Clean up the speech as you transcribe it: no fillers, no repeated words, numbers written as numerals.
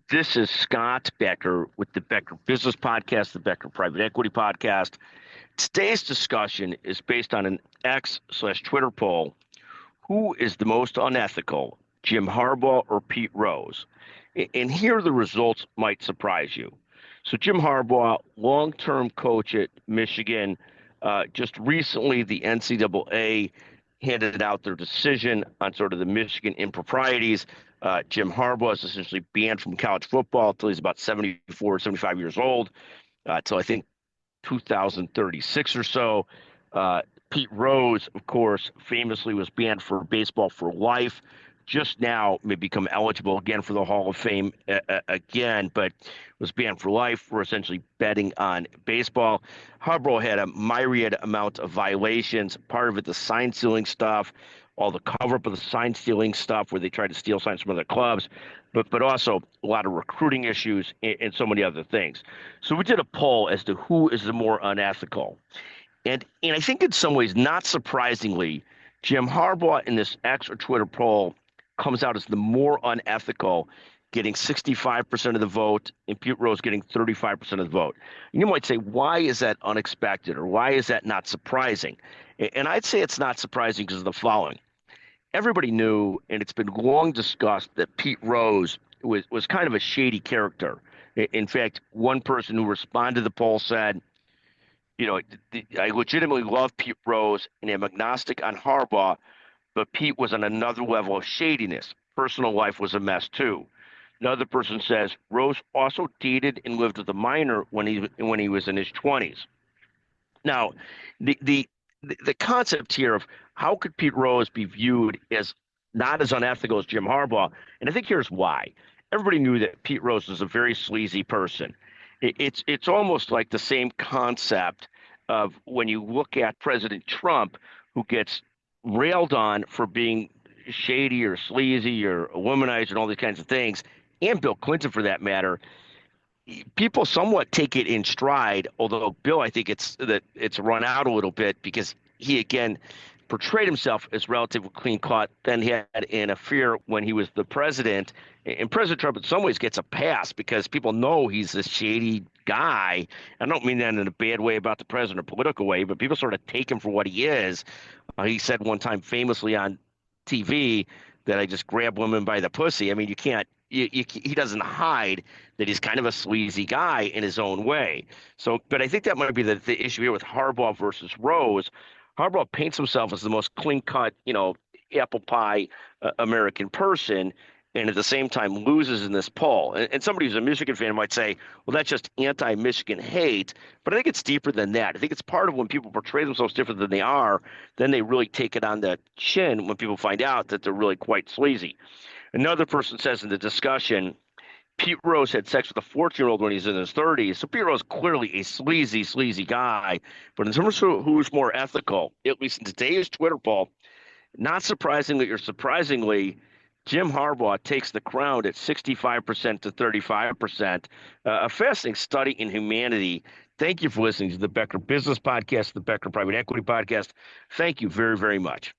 This is Scott Becker with the Becker Business Podcast, the Becker Private Equity Podcast. Today's discussion is based on an X/Twitter poll. Who is the most unethical, Jim Harbaugh or Pete Rose? And here the results might surprise you. So Jim Harbaugh, long-term coach at Michigan, just recently the NCAA handed out their decision on sort of the Michigan improprieties. Jim Harbaugh is essentially banned from college football until he's about 74, 75 years old, until I think 2036 or so. Pete Rose, of course, famously was banned for baseball for life. Just now may become eligible again for the Hall of Fame again, but was banned for life for essentially betting on baseball. Harbaugh had a myriad amount of violations. Part of it, the sign stealing stuff, all the cover up of the sign stealing stuff where they tried to steal signs from other clubs, but also a lot of recruiting issues and so many other things. So we did a poll as to who is the more unethical. And I think in some ways, not surprisingly, Jim Harbaugh in this X or Twitter poll comes out as the more unethical, getting 65% of the vote, and Pete Rose getting 35% of the vote. And you might say, why is that unexpected, or why is that not surprising? And I'd say it's not surprising because of the following. Everybody knew, and it's been long discussed, that Pete Rose was kind of a shady character. In fact, one person who responded to the poll said, I legitimately love Pete Rose and am agnostic on Harbaugh, but Pete was on another level of shadiness. Personal life was a mess too. Another person says Rose also dated and lived with a minor when he was in his 20s. Now, the concept here of how could Pete Rose be viewed as not as unethical as Jim Harbaugh, and I think here's why. Everybody knew that Pete Rose was a very sleazy person. It's almost like the same concept of when you look at President Trump, who gets railed on for being shady or sleazy or a womanizer and all these kinds of things, and Bill Clinton for that matter. People somewhat take it in stride, although Bill, I think it's run out a little bit because he again portrayed himself as relatively clean cut. Then he had an affair when he was the president, and President Trump in some ways gets a pass because people know he's this shady guy. I don't mean that in a bad way about the president or political way, but people sort of take him for what he is. He said one time famously on TV that I just grab women by the pussy. I mean, you can't. He doesn't hide that he's kind of a sleazy guy in his own way. So, but I think that might be the issue here with Harbaugh versus Rose. Harbaugh paints himself as the most clean-cut, apple pie American person, and at the same time loses in this poll. And somebody who's a Michigan fan might say, well, that's just anti-Michigan hate. But I think it's deeper than that. I think it's part of when people portray themselves different than they are, then they really take it on the chin when people find out that they're really quite sleazy. Another person says in the discussion, Pete Rose had sex with a 14-year-old when he's in his 30s. So Pete Rose clearly a sleazy guy. But in terms of who's more ethical, at least in today's Twitter poll, not surprisingly or surprisingly, Jim Harbaugh takes the crown at 65% to 35%. A fascinating study in humanity. Thank you for listening to the Becker Business Podcast, the Becker Private Equity Podcast. Thank you very, very much.